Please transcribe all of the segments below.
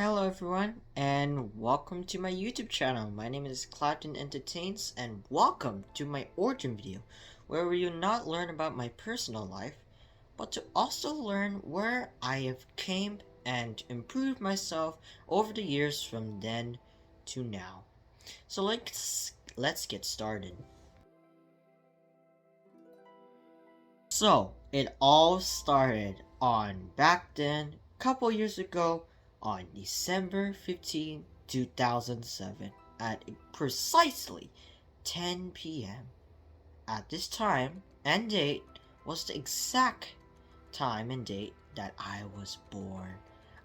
Hello everyone, and welcome to my YouTube channel. My name is ClivedenEntertains, and welcome to my origin video, where we will not learn about my personal life, but to also learn where I have came and improved myself over the years from then to now. So let's get started. So it all started on back then, couple years ago, on December 15, 2007, at precisely 10 p.m. At this time and date was the exact time and date that I was born.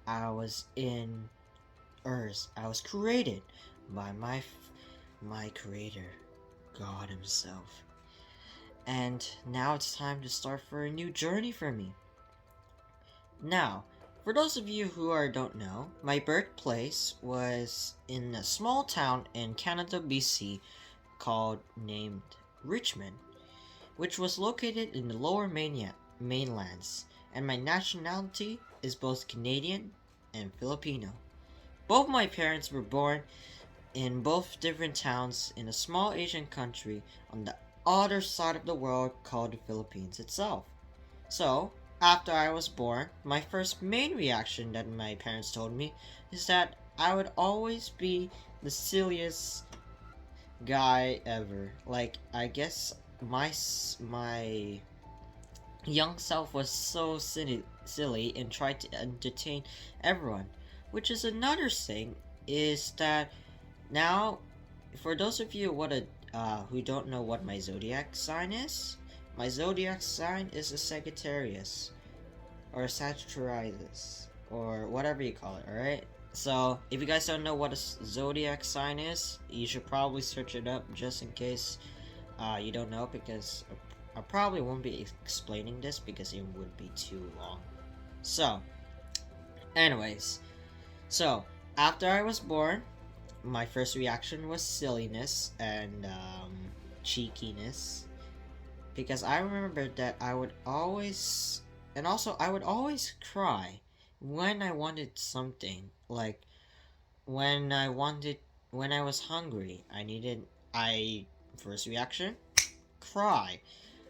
I was in Earth. I was created by my creator, God himself. And now it's time to start for a new journey for me. Now, for those of you who don't know, my birthplace was in a small town in Canada, BC, named Richmond, which was located in the lower mainlands, and my nationality is both Canadian and Filipino. Both my parents were born in both different towns in a small Asian country on the other side of the world called the Philippines itself. So, after I was born, my first main reaction that my parents told me is that I would always be the silliest guy ever. Like, I guess my young self was so silly and tried to entertain everyone. Which is another thing is that now, for those of you who don't know what my zodiac sign is, my zodiac sign is a Sagittarius, or a Sagittarius, or whatever you call it, alright? So, if you guys don't know what a zodiac sign is, you should probably search it up just in case you don't know, because I probably won't be explaining this because it would be too long. So, anyways, after I was born, my first reaction was silliness and cheekiness, because I remember that I would always cry when I wanted something. Like when I was hungry, I first reaction, cry.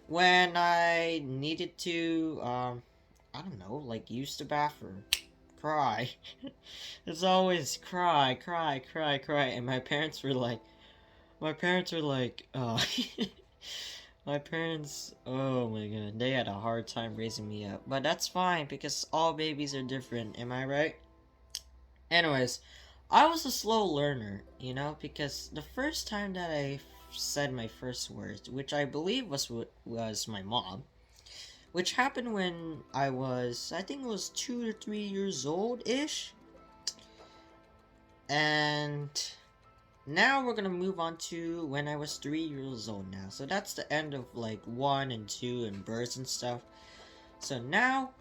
When I needed to I don't know, like use the bathroom, cry. It's always cry, cry, cry, cry. And my parents were like, my parents, oh my god, they had a hard time raising me up. But that's fine because all babies are different, am I right? Anyways, I was a slow learner, because the first time that I said my first words, which I believe was my mom, which happened when I think it was 2 to 3 years old ish. And now we're gonna move on to when I was 3 years old now. So that's the end of like 1 and 2 and birds and stuff. So now,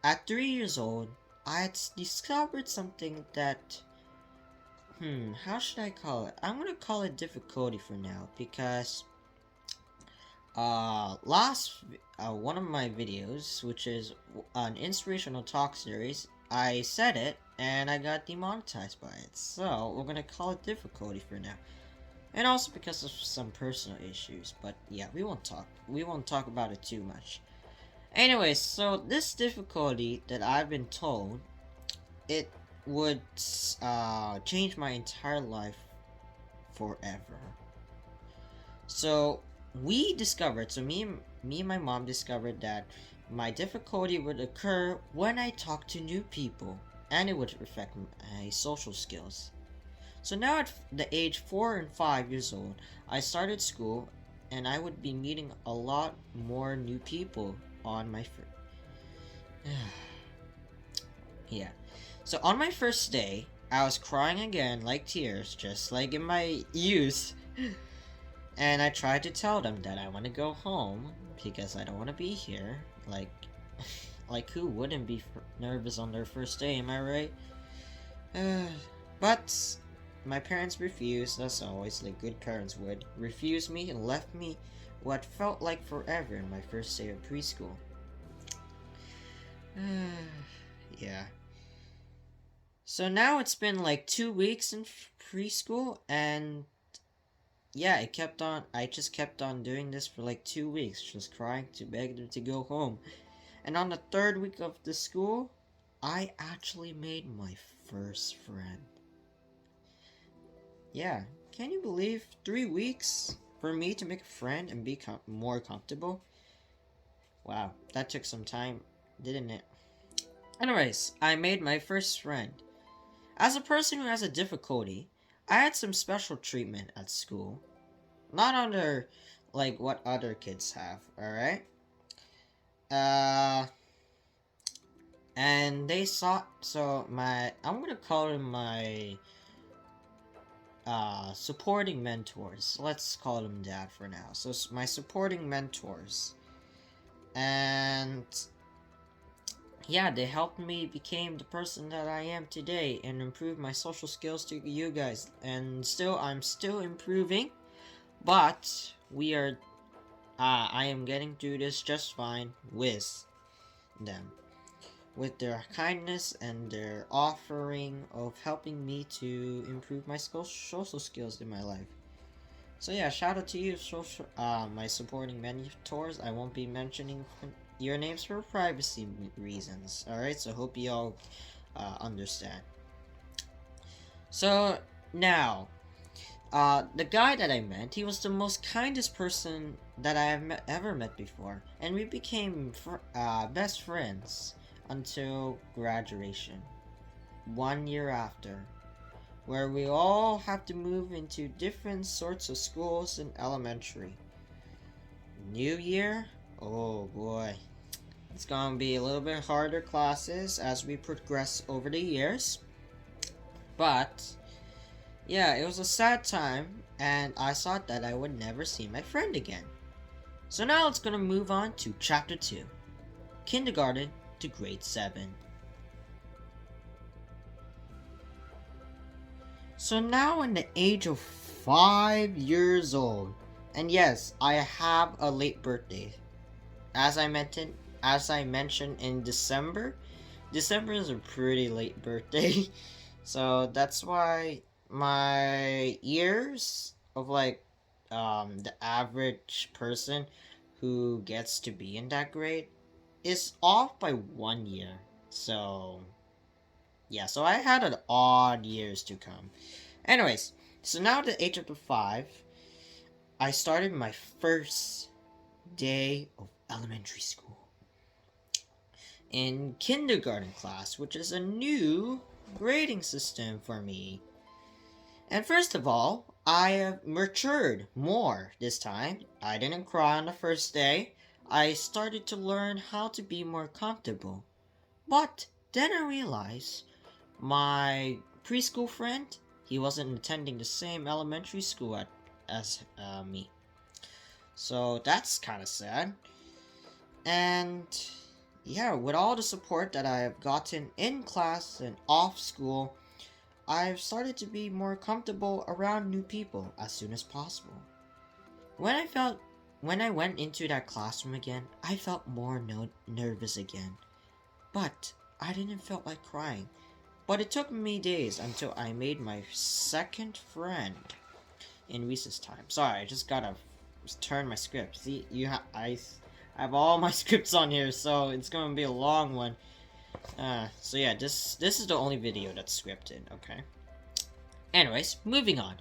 at 3 years old, I had discovered something that, how should I call it? I'm gonna call it difficulty for now because one of my videos, which is an inspirational talk series, I said it and I got demonetized by it. So we're gonna call it difficulty for now. And also because of some personal issues, but yeah, we won't talk about it too much. Anyways, so this difficulty that I've been told, it would change my entire life forever. So me and my mom discovered that my difficulty would occur when I talk to new people, and it would affect my social skills. So now at the age 4 and 5 years old, I started school, and I would be meeting a lot more new people on my yeah. So on my first day, I was crying again, like tears, just like in my youth. And I tried to tell them that I want to go home because I don't want to be here. Like, like who wouldn't be nervous on their first day? Am I right? But my parents refused, as always, like good parents would, refused me and left me what felt like forever in my first day of preschool. Yeah. So now it's been like 2 weeks in preschool, and yeah, I just kept on doing this for like 2 weeks, just trying to beg them to go home. And on the third week of the school, I actually made my first friend. Yeah, can you believe 3 weeks for me to make a friend and be more comfortable? Wow, that took some time, didn't it? Anyways, I made my first friend. As a person who has a difficulty, I had some special treatment at school. Not under like what other kids have, alright? Uh and they saw so my I'm gonna call them my supporting mentors. Let's call them that for now. So my supporting mentors. And yeah, they helped me become the person that I am today and improve my social skills to you guys. And I'm still improving, but I am getting through this just fine with them, with their kindness and their offering of helping me to improve my social skills in my life. So yeah, shout out to you, my supporting mentors. I won't be mentioning your names for privacy reasons. Alright, so hope you all understand. So now, the guy that I met, he was the most kindest person that I have ever met before, and we became best friends until graduation, 1 year after, where we all have to move into different sorts of schools in elementary. New year? Oh boy. It's gonna be a little bit harder classes as we progress over the years. But, yeah, it was a sad time, and I thought that I would never see my friend again. So now let's gonna move on to Chapter 2. Kindergarten to Grade 7. So now in the age of 5 years old, and yes, I have a late birthday. As I mentioned in December is a pretty late birthday. So that's why my years of the average person who gets to be in that grade is off by 1 year. So yeah, so I had an odd years to come. Anyways, so now at the age of the 5, I started my first day of elementary school in kindergarten class, which is a new grading system for me. And first of all, I have matured more this time. I didn't cry on the first day. I started to learn how to be more comfortable. But then I realized my preschool friend, he wasn't attending the same elementary school as me. So that's kind of sad. And yeah, with all the support that I have gotten in class and off school, I've started to be more comfortable around new people as soon as possible. When I went into that classroom again, I felt more nervous again. But I didn't feel like crying. But it took me days until I made my second friend in recess time. Sorry, I just gotta turn my script. See, I have all my scripts on here, so it's gonna be a long one. So yeah, this is the only video that's scripted, okay? Anyways, moving on.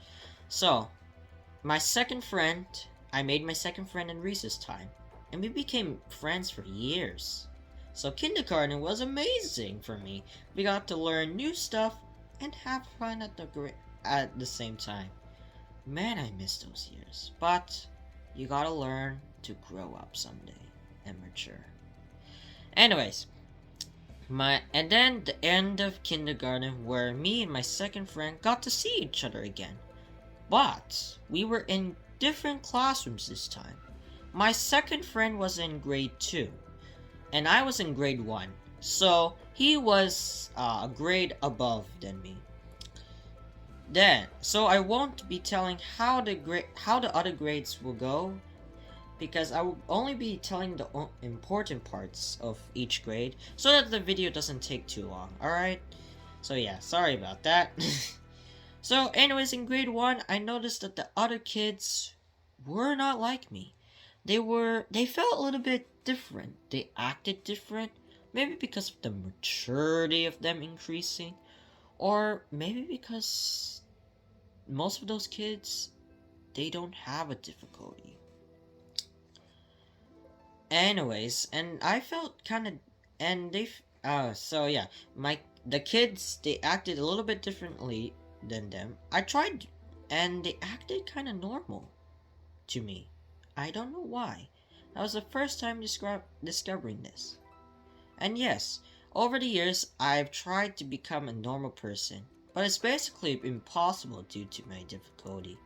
So, I made my second friend in recess time, and we became friends for years. So kindergarten was amazing for me. We got to learn new stuff and have fun at the same time. Man, I miss those years. But you gotta learn to grow up someday and mature. Anyways, and then the end of kindergarten, where me and my second friend got to see each other again. But we were in different classrooms this time. My second friend was in grade 2, and I was in grade 1. So he was a grade above than me. So I won't be telling how the other grades will go, because I will only be telling the important parts of each grade so that the video doesn't take too long, alright? So yeah, sorry about that. So anyways, in grade 1, I noticed that the other kids were not like me. They felt a little bit different. They acted different. Maybe because of the maturity of them increasing. Or maybe because most of those kids, they don't have a difficulty. Anyways, and I felt kind of, and so yeah, the kids, they acted a little bit differently than them. I tried, and they acted kind of normal to me. I don't know why. That was the first time discovering this. And yes, over the years, I've tried to become a normal person, but it's basically impossible due to my difficulty.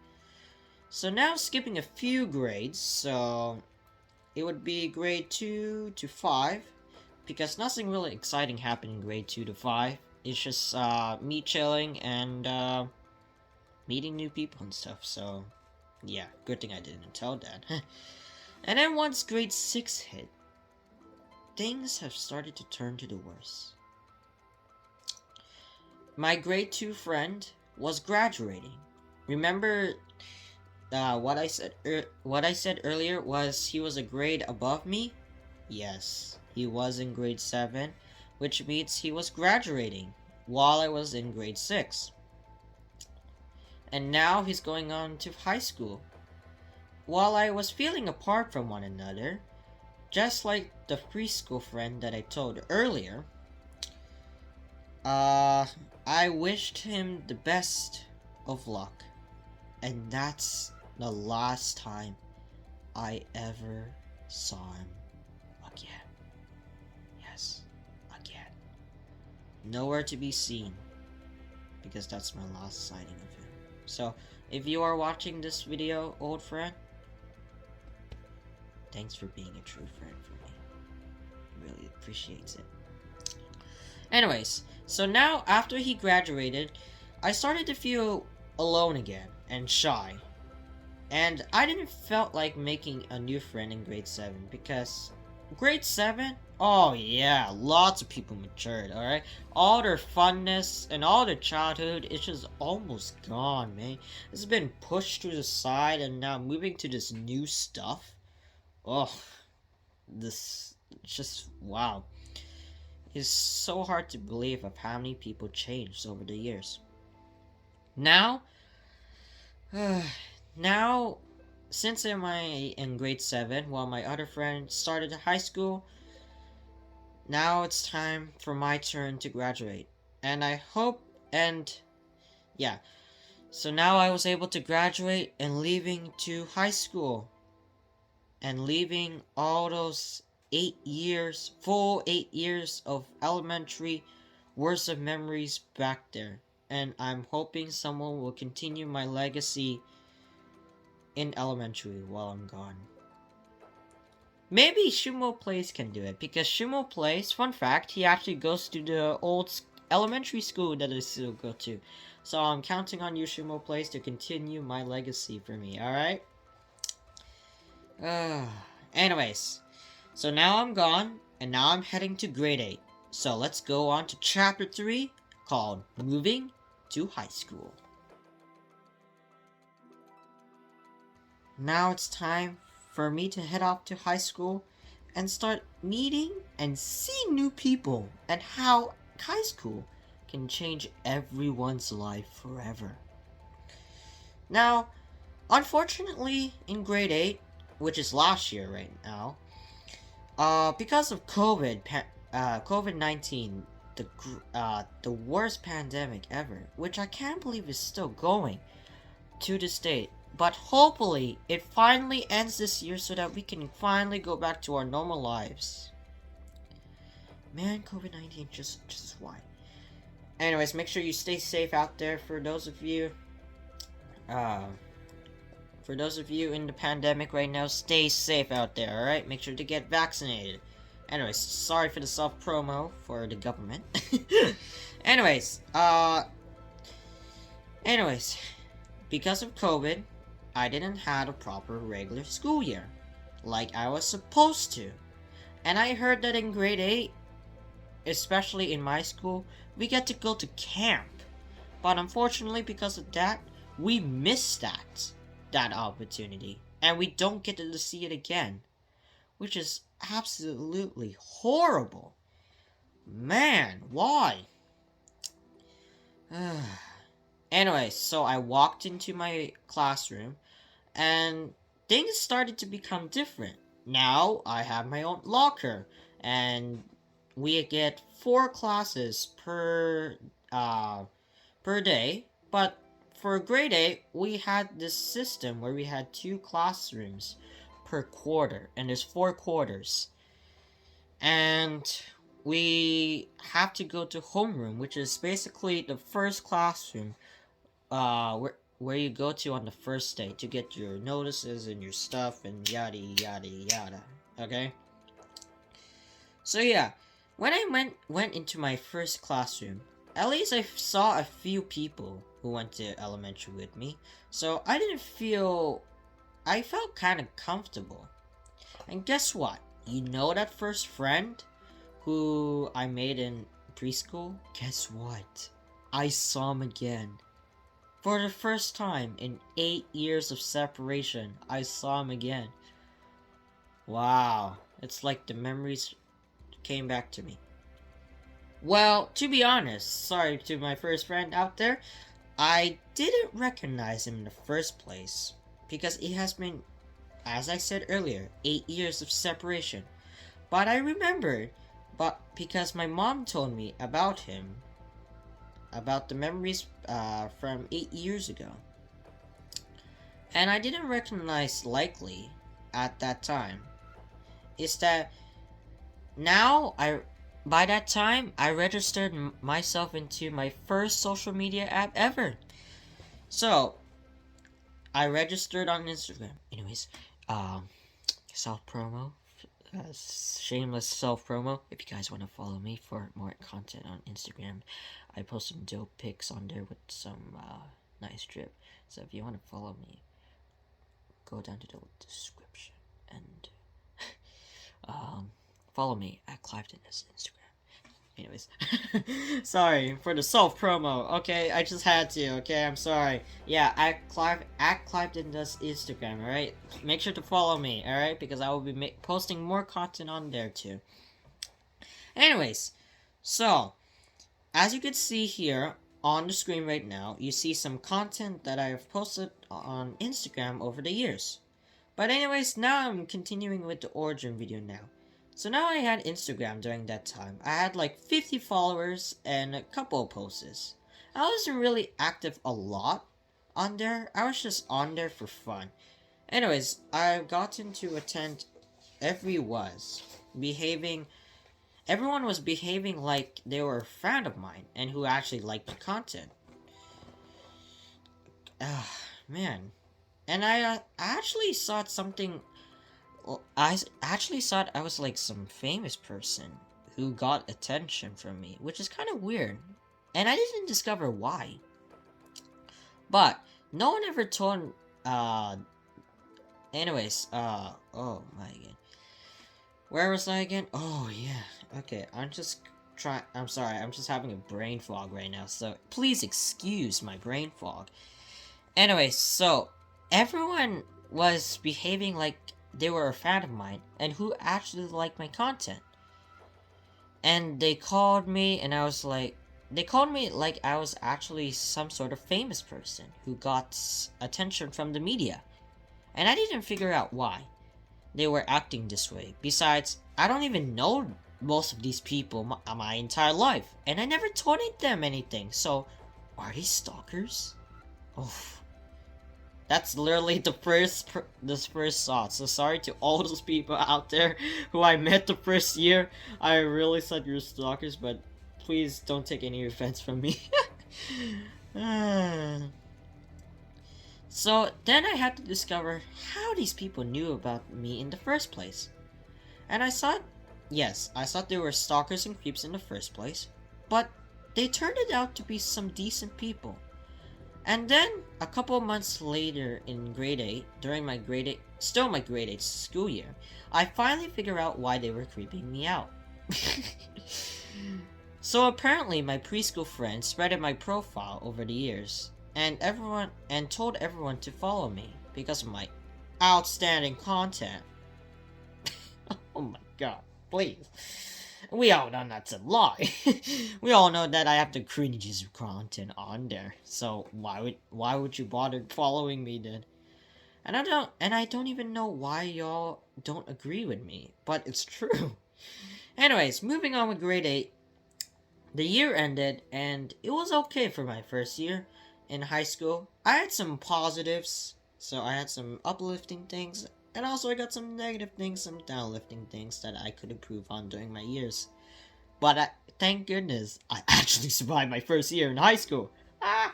So now skipping a few grades, so it would be grade 2 to 5, because nothing really exciting happened in grade 2 to 5. It's just me chilling and meeting new people and stuff, so yeah, good thing I didn't tell Dad. And then once grade 6 hit, things have started to turn to the worse. My grade 2 friend was graduating. Remember what I said earlier was he was a grade above me? Yes, he was in grade 7, which means he was graduating while I was in grade 6. And now he's going on to high school. While I was feeling apart from one another, just like the preschool friend that I told earlier, I wished him the best of luck. And that's the last time I ever saw him again. Yes, again. Nowhere to be seen, because that's my last sighting of him. So, if you are watching this video, old friend, thanks for being a true friend for me. Really appreciates it. Anyways, so now after he graduated, I started to feel alone again and shy. And I didn't felt like making a new friend in grade 7 because grade 7? Oh yeah, lots of people matured, alright? All their funness and all their childhood is just almost gone, man. It's been pushed to the side and now moving to this new stuff. Oh, this just wow. It's so hard to believe of how many people changed over the years. Now, now, since I'm in grade 7, while my other friend started high school, now it's time for my turn to graduate. And I hope, and yeah, so now I was able to graduate and leaving to high school. And leaving all those 8 years, full 8 years of elementary worth of memories back there. And I'm hoping someone will continue my legacy in elementary while I'm gone. Maybe Shumo Plays can do it, because Shumo Plays, fun fact, he actually goes to the old elementary school that I still go to. So I'm counting on you, Shumo Plays, to continue my legacy for me, alright? Anyways, so now I'm gone, and now I'm heading to grade 8. So let's go on to chapter 3, called Moving to High School. Now it's time for me to head off to high school and start meeting and seeing new people, and how high school can change everyone's life forever. Now, unfortunately, in grade 8, which is last year right now, because of COVID-19, the worst pandemic ever, which I can't believe is still going to this date. But hopefully, it finally ends this year so that we can finally go back to our normal lives. Man, COVID-19, just why? Anyways, make sure you stay safe out there for those of you. For those of you in the pandemic right now, stay safe out there, alright? Make sure to get vaccinated. Anyways, sorry for the self-promo for the government. Anyways, because of COVID, I didn't have a proper regular school year, like I was supposed to. And I heard that in grade 8, especially in my school, we get to go to camp. But unfortunately, because of that, we missed that opportunity, and we don't get to see it again, which is absolutely horrible. Man, why? Anyway, so I walked into my classroom, and things started to become different. Now I have my own locker, and we get 4 classes per day. But for grade 8, we had this system where we had 2 classrooms per quarter, and there's 4 quarters. And we have to go to homeroom, which is basically the first classroom where you go to on the first day to get your notices and your stuff and yada yada yada. Okay? So yeah, when I went into my first classroom, at least I saw a few people who went to elementary with me, so I felt kind of comfortable. And guess what? You know that first friend who I made in preschool? Guess what? I saw him again. For the first time in 8 years of separation, I saw him again. Wow, it's like the memories came back to me. Well, to be honest, sorry to my first friend out there, I didn't recognize him in the first place because it has been, as I said earlier, 8 years of separation. But I remembered, because my mom told me about him, about the memories from 8 years ago. And I didn't recognize likely at that time. Is that now by that time I registered myself into my first social media app ever. So I registered on Instagram. Anyways, self promo. Shameless self promo. If you guys want to follow me for more content on Instagram, I post some dope pics on there with some nice drip. So if you want to follow me, go down to the description and follow me at ClivedenEntertains Instagram. Anyways, sorry for the self promo. Okay, I just had to. Okay, I'm sorry. Yeah, at ClivedenEntertains Instagram. All right, make sure to follow me. All right, because I will be posting more content on there too. Anyways, so as you can see here on the screen right now, you see some content that I have posted on Instagram over the years. But anyways, now I'm continuing with the origin video now. So now I had Instagram during that time. I had like 50 followers and a couple of posts. I wasn't really active a lot on there. I was just on there for fun. Anyways, I've gotten to attend everyone was behaving like they were a fan of mine and who actually liked the content. Man. And I actually thought I actually thought I was like some famous person who got attention from me, which is kind of weird. And I didn't discover why. But no one ever told, anyways, oh my god. Where was I again? Oh yeah. Okay, I'm sorry, I'm just having a brain fog right now, so please excuse my brain fog. Anyways, so everyone was behaving like they were a fan of mine and who actually liked my content. And they called me and they called me like I was actually some sort of famous person who got attention from the media. And I didn't figure out why they were acting this way. Besides, I don't even know most of these people my entire life. And I never told them anything. So, are they stalkers? Oh. That's literally the first thought. So sorry to all those people out there who I met the first year. I really said you're stalkers, but please don't take any offense from me. So then I had to discover how these people knew about me in the first place. And I thought they were stalkers and creeps in the first place, but they turned it out to be some decent people. And then, a couple of months later in grade 8, during my grade 8 school year, I finally figured out why they were creeping me out. So apparently my preschool friend spreaded my profile over the years and told everyone to follow me because of my outstanding content. Oh my god, please. We all know that's a lie. We all know that I have the cringiest content on there. So why would you bother following me then? And I don't even know why y'all don't agree with me, but it's true. Anyways, moving on with grade 8. The year ended and it was okay for my first year in high school. I had some positives, so I had some uplifting things, and also I got some negative things, some downlifting things that I could improve on during my years. But thank goodness I actually survived my first year in high school. Ah.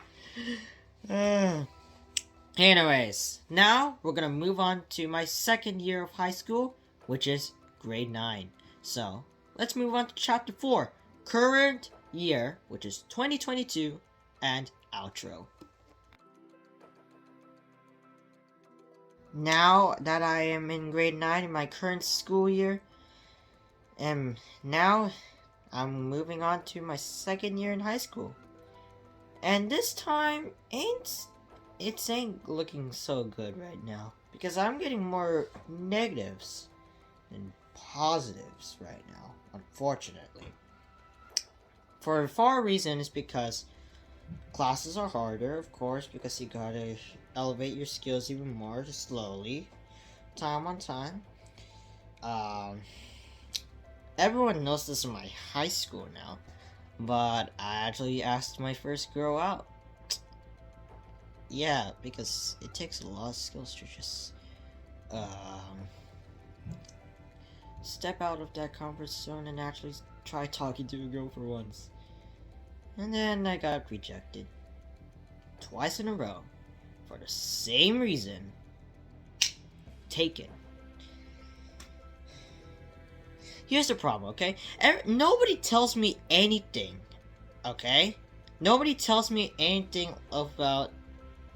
Anyways, now we're gonna move on to my second year of high school, which is grade 9. So, let's move on to chapter 4, current year, which is 2022, and outro. Now that I am in grade 9 in my current school year, and now I'm moving on to my second year in high school. And this time ain't looking so good right now because I'm getting more negatives than positives right now, unfortunately. For far reason is because classes are harder, of course, because you gotta elevate your skills even more slowly, time on time. Um, Everyone knows this in my high school now, but I actually asked my first girl out. Yeah, because it takes a lot of skills to just step out of that comfort zone and actually try talking to a girl for once. And then I got rejected twice in a row for the same reason. Taken. Here's the problem, okay? Nobody tells me anything, okay? Nobody tells me anything about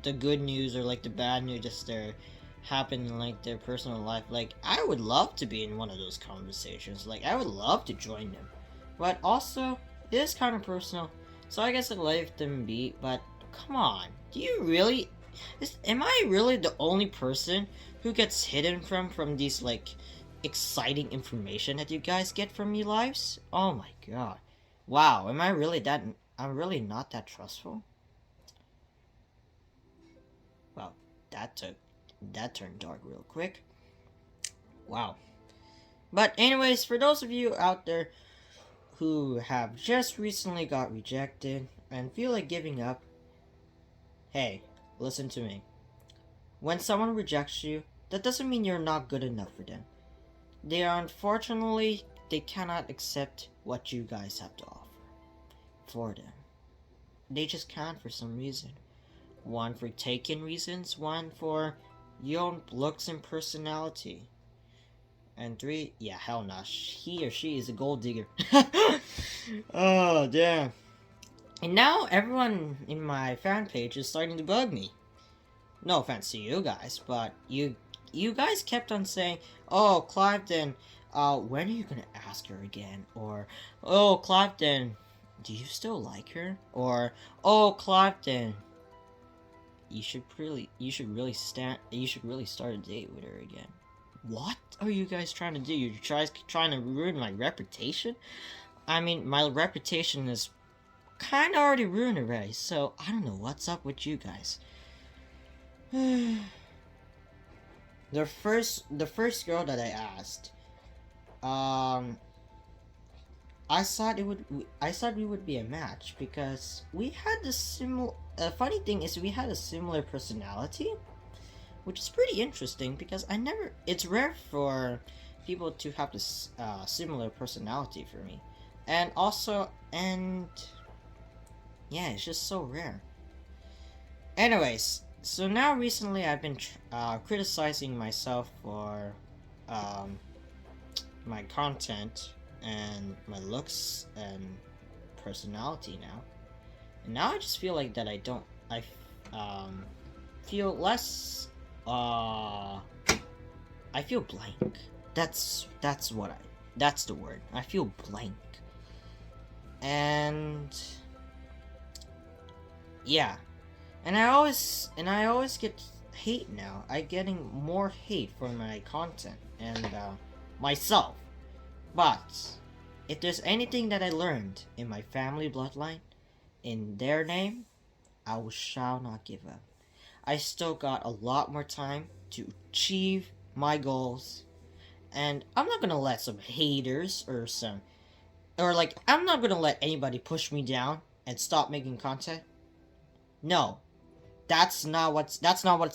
the good news or like the bad news just there happen in like their personal life. Like, I would love to be in one of those conversations. Like, I would love to join them. But also, it is kind of personal, so I guess I let them be. But come on, do you really? Am I really the only person who gets hidden from these like exciting information that you guys get from your lives? Oh my god, wow, am I really that? I'm really not that trustful. Well, that turned dark real quick. Wow. But anyways, for those of you out there who have just recently got rejected and feel like giving up, hey, listen to me. When someone rejects you, that doesn't mean you're not good enough for them. Unfortunately, they cannot accept what you guys have to offer for them. They just can't for some reason. One for taken reasons, one for your own looks and personality. And 3, yeah, hell no, he or she is a gold digger. Oh, damn. And now everyone in my fan page is starting to bug me. No offense to you guys, but you guys kept on saying, "Oh, Cliveden, when are you gonna ask her again?" Or, "Oh, Cliveden, do you still like her?" Or, "Oh, Cliveden, you should really start a date with her again." What are you guys trying to do? You're trying to ruin my reputation? I mean, my reputation is kind of already ruined already, so I don't know what's up with you guys. the first girl that I asked, I thought we would be a match because we had the similar. Funny thing is, we had a similar personality, which is pretty interesting because it's rare for people to have this similar personality for me, and yeah, it's just so rare. Anyways, so now recently I've been criticizing myself for my content and my looks and personality now, and now I just feel like that I feel less I feel blank. That's what That's the word. I feel blank. And yeah. And I always get hate now. I'm getting more hate for my content and myself. But if there's anything that I learned in my family bloodline, in their name, shall not give up. I still got a lot more time to achieve my goals, and I'm not gonna let some haters I'm not gonna let anybody push me down and stop making content. No, that's not what's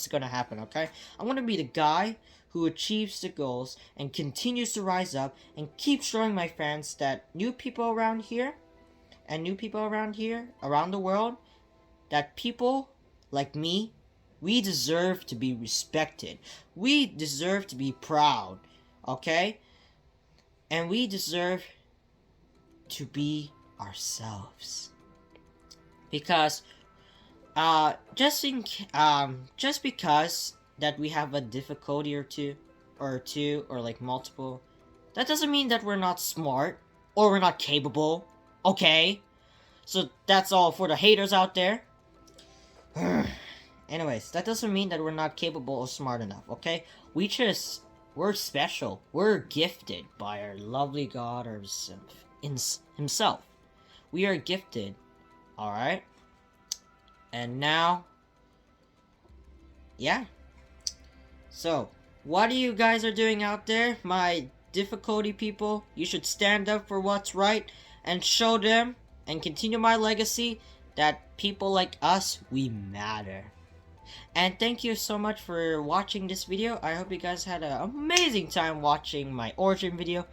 gonna happen. Okay, I'm gonna be the guy who achieves the goals and continues to rise up and keep showing my fans that new people around here around the world, that people like me, we deserve to be respected. We deserve to be proud. Okay? And we deserve to be ourselves. Because just because that we have a difficulty or like multiple, that doesn't mean that we're not smart or we're not capable. Okay? So that's all for the haters out there. Anyways, that doesn't mean that we're not capable or smart enough, okay? We're special. We're gifted by our lovely God himself. We are gifted, alright? And now, yeah. So, what you guys are doing out there, my difficulty people? You should stand up for what's right and show them and continue my legacy that people like us, we matter. And thank you so much for watching this video. I hope you guys had an amazing time watching my origin video.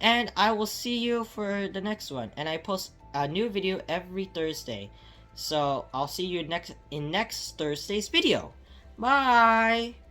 And I will see you for the next one. And I post a new video every Thursday. So I'll see you in next Thursday's video. Bye!